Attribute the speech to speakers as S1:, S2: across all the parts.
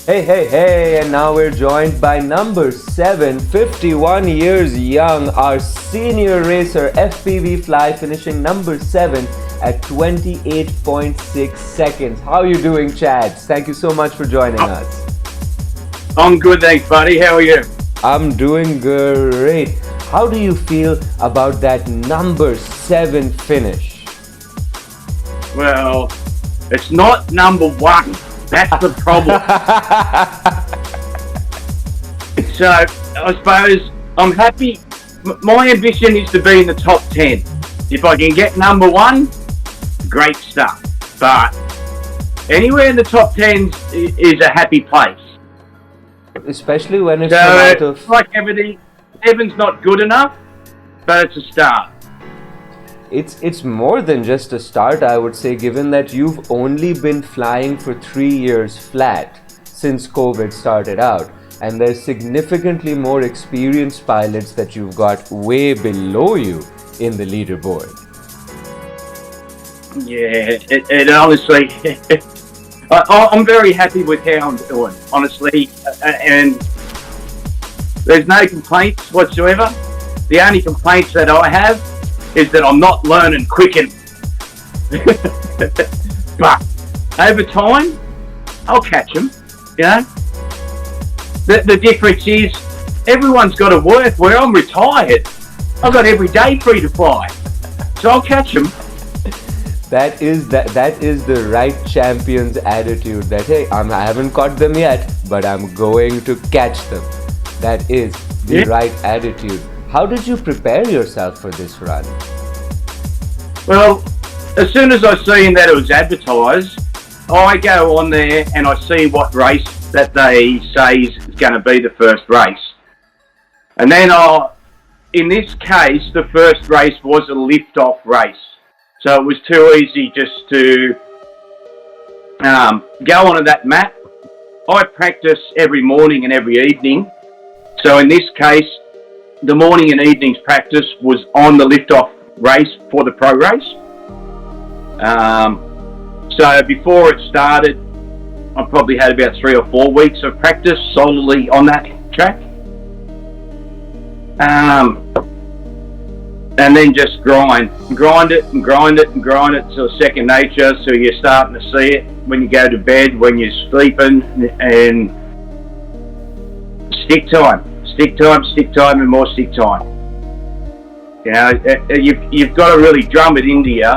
S1: Hey, hey, hey, and now we're joined by number 7, 51 years young, our senior racer, FPV Fly, finishing number 7 at 28.6 seconds. How are you doing, Chads? Thank you so much for joining us.
S2: I'm good, thanks, buddy. How are you?
S1: I'm doing great. How do you feel about that number 7 finish?
S2: Well, it's not number 1. That's the problem. So, I suppose I'm happy. My ambition is to be in the top 10. If I can get number 1, great stuff. But anywhere in the top 10 is a happy place.
S1: Especially when it's
S2: So,
S1: out of...
S2: like everything, 7's not good enough, but it's a start.
S1: It's more than just a start, I would say, given that you've only been flying for 3 years flat since COVID started out, and there's significantly more experienced pilots that you've got way below you in the leaderboard.
S2: Yeah, it honestly, I'm very happy with how I'm doing, honestly, and there's no complaints whatsoever. The only complaints that I have is that I'm not learning quick enough. But over time, I'll catch them, you know. The difference is everyone's got to work where I'm retired. I've got every day free to fly. So I'll catch them.
S1: That is the right champion's attitude, that hey, I haven't caught them yet, but I'm going to catch them. That is the right attitude. How did you prepare yourself for this run?
S2: Well, as soon as I seen that it was advertised, I go on there and I see what race that they say is going to be the first race. And then in this case, the first race was a lift-off race. So it was too easy just to go onto that map. I practice every morning and every evening. So in this case, the morning and evening's practice was on the lift-off race for the pro race. So before it started, I probably had about 3 or 4 weeks of practice solidly on that track. And then just grind it till second nature. So you're starting to see it when you go to bed, when you're sleeping, and stick time, and more stick time. You know, you've got to really drum it into you,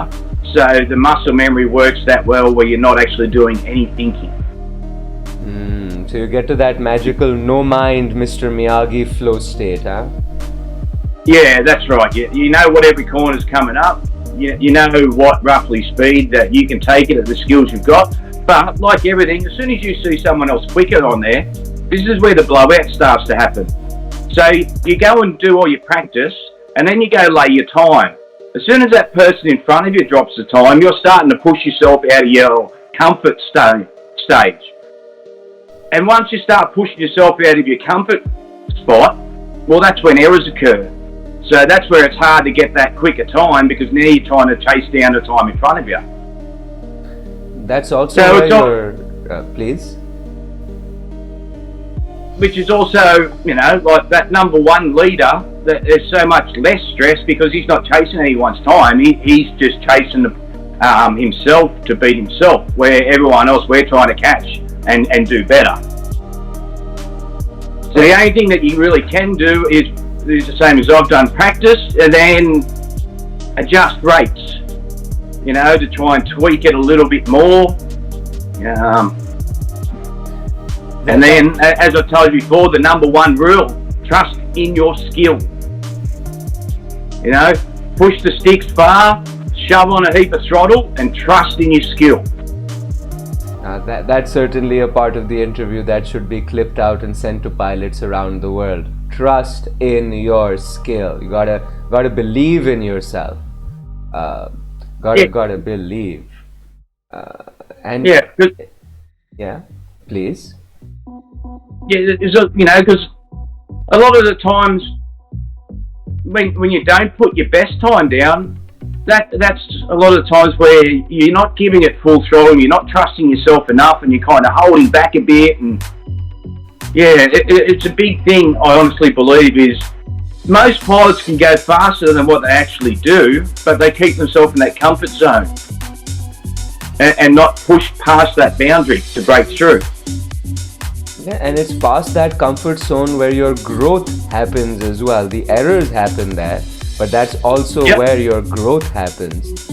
S2: so the muscle memory works that well where you're not actually doing any thinking.
S1: So you get to that magical no mind Mr. Miyagi flow state, huh?
S2: Yeah, that's right. You know what every corner's coming up. You know what roughly speed that you can take it at the skills you've got. But like everything, as soon as you see someone else quicker on there, this is where the blowout starts to happen. So you go and do all your practice, and then you go lay your time. As soon as that person in front of you drops the time, you're starting to push yourself out of your comfort stage. And once you start pushing yourself out of your comfort spot, well, that's when errors occur. So that's where it's hard to get that quicker time, because now you're trying to chase down the time in front of you.
S1: That's also why you're... please?
S2: Which is also, you know, like that number 1 leader, that there's so much less stress because he's not chasing anyone's time. He's just chasing himself to beat himself, where everyone else, we're trying to catch and do better. So the only thing that you really can do is the same as I've done, practice and then adjust rates, you know, to try and tweak it a little bit more. And then, as I told you before, the number 1 rule, trust in your skill. You know, push the sticks far, shove on a heap of throttle, and trust in your skill.
S1: That's certainly a part of the interview that should be clipped out and sent to pilots around the world. Trust in your skill. You gotta believe in yourself. Gotta believe. Yeah, please.
S2: Yeah, you know, because a lot of the times when you don't put your best time down, that's a lot of the times where you're not giving it full throttle, you're not trusting yourself enough, and you're kind of holding back a bit, and Yeah, it's a big thing. I honestly believe is most pilots can go faster than what they actually do, but they keep themselves in that comfort zone and not push past that boundary to break through.
S1: Yeah, and it's past that comfort zone where your growth happens as well. The errors happen there, but that's also where your growth happens.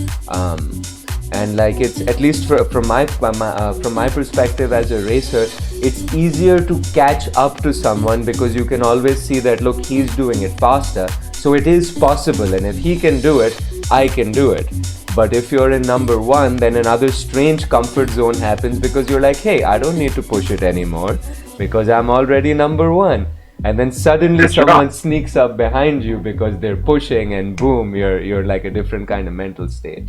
S1: And like it's at least from my perspective as a racer, it's easier to catch up to someone because you can always see that look, he's doing it faster, so it is possible, and if he can do it, I can do it. But if you're in number one, then another strange comfort zone happens because you're like, hey, I don't need to push it anymore because I'm already number one. And then suddenly someone sneaks up behind you because they're pushing, and boom, you're like a different kind of mental state.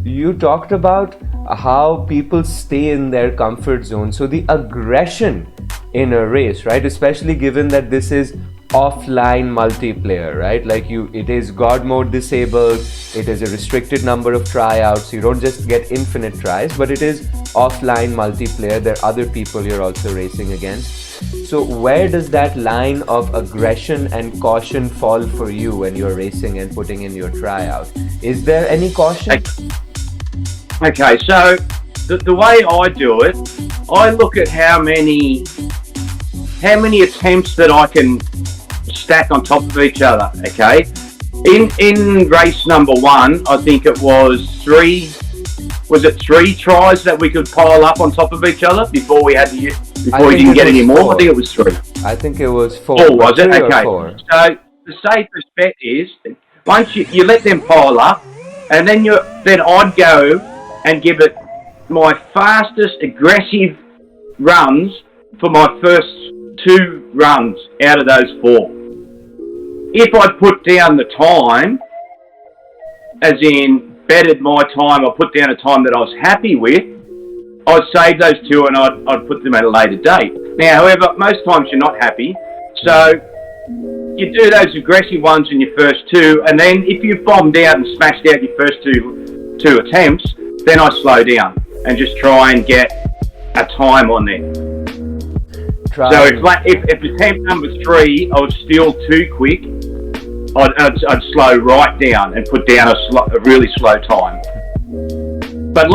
S1: You talked about how people stay in their comfort zone. So the aggression in a race, right? Especially given that this is offline multiplayer, right? Like it is God mode disabled, it is a restricted number of tryouts, you don't just get infinite tries, but it is offline multiplayer. There are other people you're also racing against. So where does that line of aggression and caution fall for you when you're racing and putting in your tryout? Is there any caution?
S2: Okay, so the way I do it, I look at how many attempts that I can stack on top of each other. Okay, in race number one, I think it was three tries that we could pile up on top of each other before we didn't get any more? I think it was three.
S1: I think it was four.
S2: Four, was it? Okay. So the safest bet is once you let them pile up, and then I'd go and give it my fastest aggressive runs for my first 2 runs out of those 4. If I put down the time, as in betted my time, I put down a time that I was happy with, I'd save those 2 and I'd put them at a later date. Now, however, most times you're not happy, so you do those aggressive ones in your first 2, and then if you've bombed out and smashed out your first two attempts, then I slow down and just try and get a time on there. So if attempt number 3 I was still too quick, I'd slow right down and put down a really slow time. But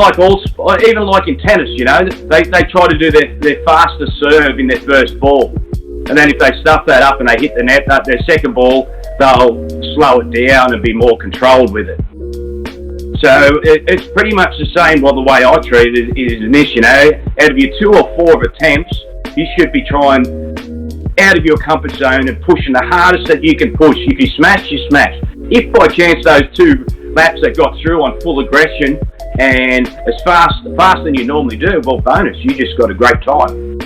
S2: even like in tennis, they try to do their fastest serve in their first ball, and then if they stuff that up and they hit the net, their second ball, they'll slow it down and be more controlled with it. So it's pretty much the same. Well, the way I treat it is in this, out of your 2 or 4 attempts, you should be trying out of your comfort zone and pushing the hardest that you can push. If you smash, you smash. If by chance those 2 laps that got through on full aggression and as faster than you normally do, well, bonus, you just got a great time.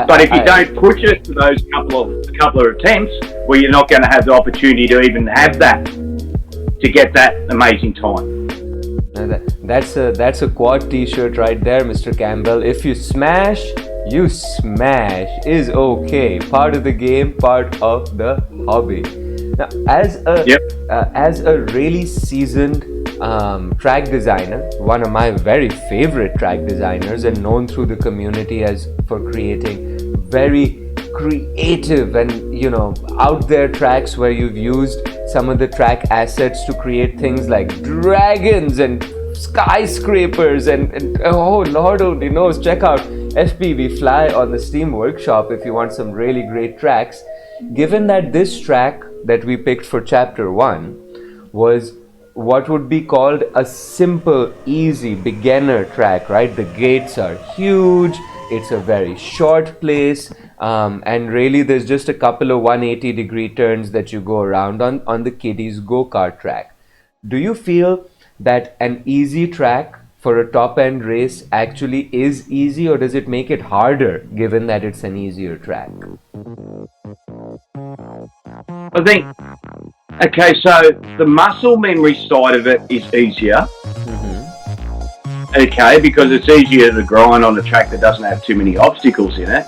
S2: But if you don't push it to those couple of attempts, well, you're not going to have the opportunity to even have that, to get that amazing time.
S1: That's a quad t-shirt right there, Mr. Campbell. If you smash, you smash is okay. Part of the game, part of the hobby. Now, as a really seasoned track designer, one of my very favorite track designers, and known through the community for creating very creative and out there tracks where you've used some of the track assets to create things like dragons and skyscrapers and oh Lord only knows. Check out FPV Fly on the Steam Workshop if you want some really great tracks. Given that this track that we picked for chapter 1 was what would be called a simple, easy beginner track, right? The gates are huge, it's a very short place, and really there's just a couple of 180-degree turns that you go around on the kiddies go-kart track. Do you feel that an easy track for a top-end race actually is easy, or does it make it harder given that it's an easier track?
S2: I think, okay, so the muscle memory side of it is easier. Okay, because it's easier to grind on a track that doesn't have too many obstacles in it.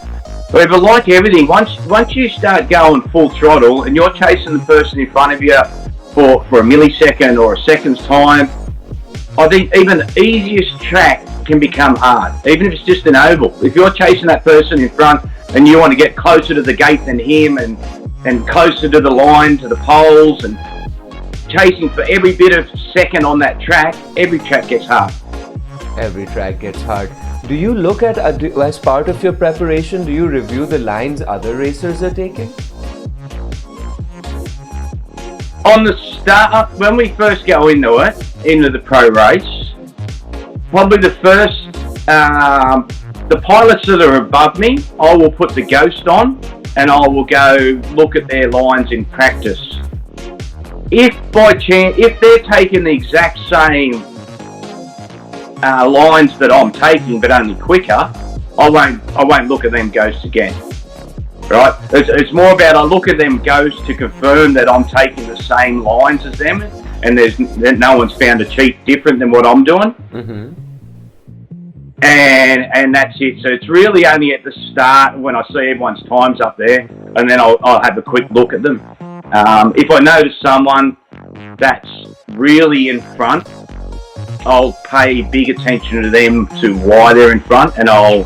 S2: However, like everything, once you start going full throttle and you're chasing the person in front of you for a millisecond or a second's time, I think even the easiest track can become hard, even if it's just an oval. If you're chasing that person in front and you want to get closer to the gate than him and closer to the line, to the poles, and chasing for every bit of second on that track, every track gets hard.
S1: Every track gets hard. Do you look at, as part of your preparation, do you review the lines other racers are taking?
S2: On the start, when we first go into the pro race, probably the first, the pilots that are above me, I will put the Ghost on and I will go look at their lines in practice. If by chance, if they're taking the exact same lines that I'm taking, but only quicker, I won't look at them Ghosts again. Right? It's more about I look at them Ghosts to confirm that I'm taking the same lines as them, and no one's found a cheat different than what I'm doing.
S1: Mm-hmm.
S2: And that's it. So it's really only at the start when I see everyone's times up there, and then I'll have a quick look at them. If I notice someone that's really in front, I'll pay big attention to them, to why they're in front, and I'll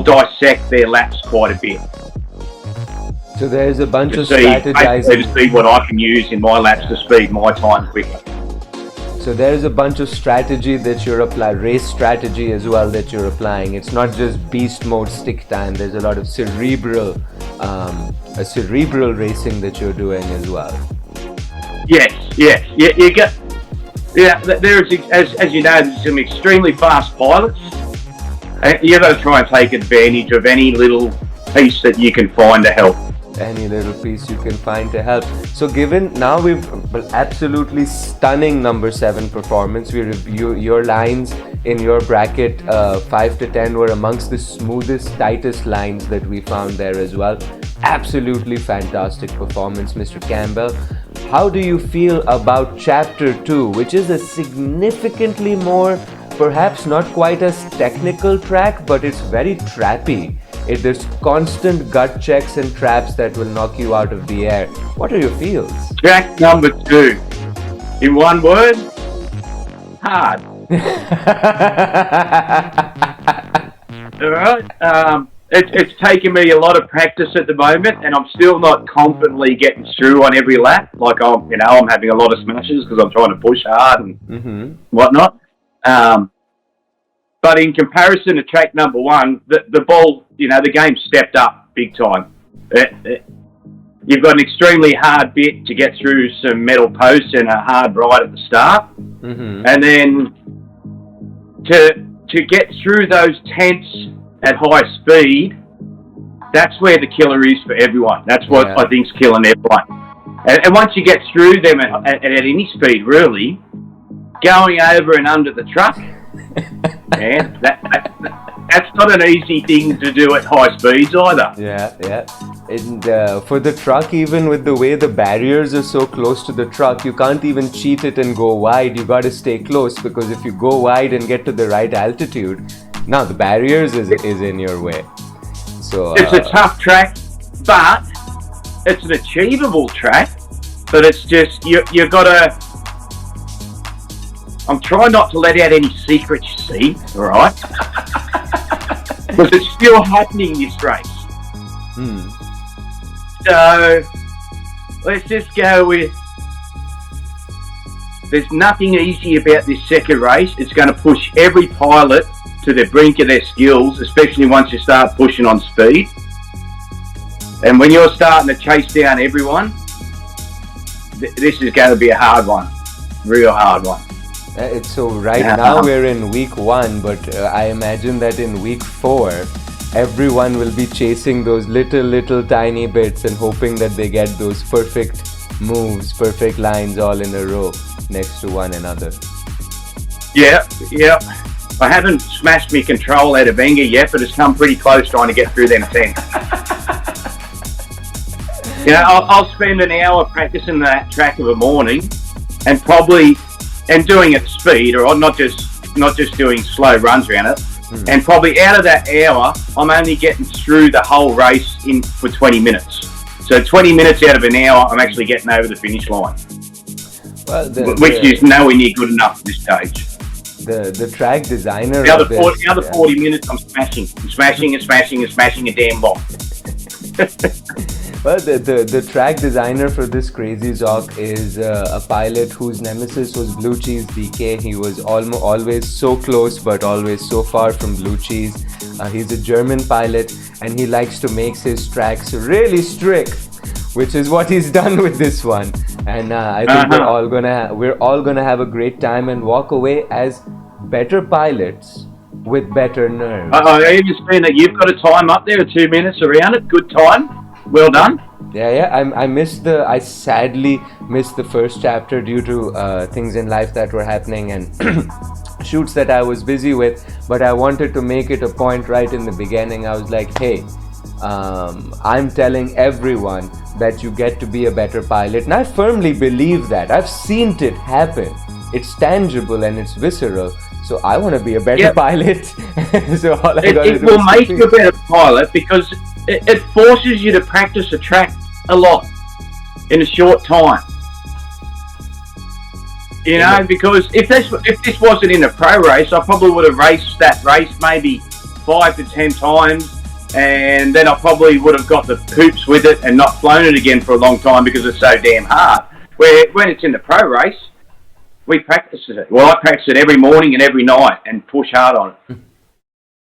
S2: dissect their laps quite a bit.
S1: So there's a bunch of strategizing
S2: to see what I can use in my laps to speed my time quicker.
S1: So there's a bunch of strategy that you're applying, race strategy as well that you're applying. It's not just beast mode stick time. There's a lot of cerebral racing that you're doing as well.
S2: Yes. You get. Yeah, there's, as you know, there's some extremely fast pilots. And you've got to try and take advantage of any little piece that you can find to help.
S1: Any little piece you can find to help. So given now we've absolutely stunning number 7 performance. We review your lines in your bracket 5 to 10 were amongst the smoothest, tightest lines that we found there as well. Absolutely fantastic performance, Mr. Campbell. How do you feel about chapter 2, which is a significantly more, perhaps not quite as technical track, but it's very trappy. There's constant gut checks and traps that will knock you out of the air. What are your feels?
S2: Track number 2. In one word, hard. Alright. It's taken me a lot of practice at the moment, and I'm still not confidently getting through on every lap. Like I'm having a lot of smashes because I'm trying to push hard and whatnot. But in comparison to track number 1, the ball, the game stepped up big time. You've got an extremely hard bit to get through some metal posts and a hard ride at the start. Mm-hmm. And then to get through those tents at high speed, that's where the killer is for everyone. That's what I think's killing everyone. And once you get through them at any speed, really, going over and under the truck, man, that's not an easy thing to do at high speeds either.
S1: Yeah. And for the truck, even with the way the barriers are so close to the truck, you can't even cheat it and go wide. You got to stay close, because if you go wide and get to the right altitude, now the barriers is in your way. So
S2: it's a tough track, but it's an achievable track. But it's just you got to. I'm trying not to let out any secrets, you see, all right? Because it's still happening this race. So let's just go with. There's nothing easy about this second race. It's going to push every pilot to the brink of their skills, especially once you start pushing on speed. And when you're starting to chase down everyone, this is going to be a hard one, real hard one.
S1: So now we're in week 1, but I imagine that in week 4, everyone will be chasing those little tiny bits and hoping that they get those perfect moves, perfect lines all in a row next to one another. Yeah.
S2: I haven't smashed my control out of anger yet, but it's come pretty close trying to get through them 10. I'll spend an hour practicing that track of a morning, and doing it at speed, or not just doing slow runs around it. And probably out of that hour, I'm only getting through the whole race for 20 minutes. So 20 minutes out of an hour, I'm actually getting over the finish line, which is nowhere near good enough at this stage.
S1: the track designer
S2: The other
S1: of
S2: 40,
S1: this.
S2: the other 40 minutes, I'm smashing a damn bomb.
S1: Well, the track designer for this Crazy Zoc is a pilot whose nemesis was Blue Cheese BK. He was always so close, but always so far from Blue Cheese. He's a German pilot, and he likes to make his tracks really strict, which is what he's done with this one. And I think we're all gonna have a great time and walk away as better pilots with better nerves.
S2: I even seen that you've got a time up there of 2 minutes around it. Good time. Well done.
S1: Yeah. I sadly missed the first chapter due to things in life that were happening and shoots that I was busy with. But I wanted to make it a point right in the beginning. I was like, hey, I'm telling everyone that you get to be a better pilot. And I firmly believe that. I've seen it happen. It's tangible and it's visceral. So I want to be a better pilot. So all I gotta
S2: It
S1: do
S2: will
S1: is
S2: make you a better pilot because it forces you to practice a track a lot in a short time. You know, because if this wasn't in a pro race, I probably would have raced that race maybe 5 to 10 times, and then I probably would have got the hoops with it and not flown it again for a long time because it's so damn hard. Where when it's in the pro race, we practice it. Well, I practice it every morning and every night and push hard on it.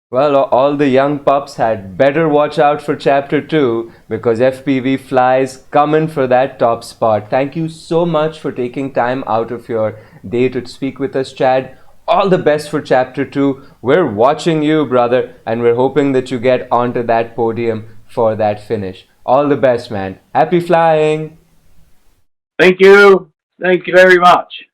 S1: Well, all the young pups had better watch out for Chapter 2 because FPV Fly's coming for that top spot. Thank you so much for taking time out of your day to speak with us, Chad. All the best for Chapter 2. We're watching you, brother, and we're hoping that you get onto that podium for that finish. All the best, man. Happy flying!
S2: Thank you. Thank you very much.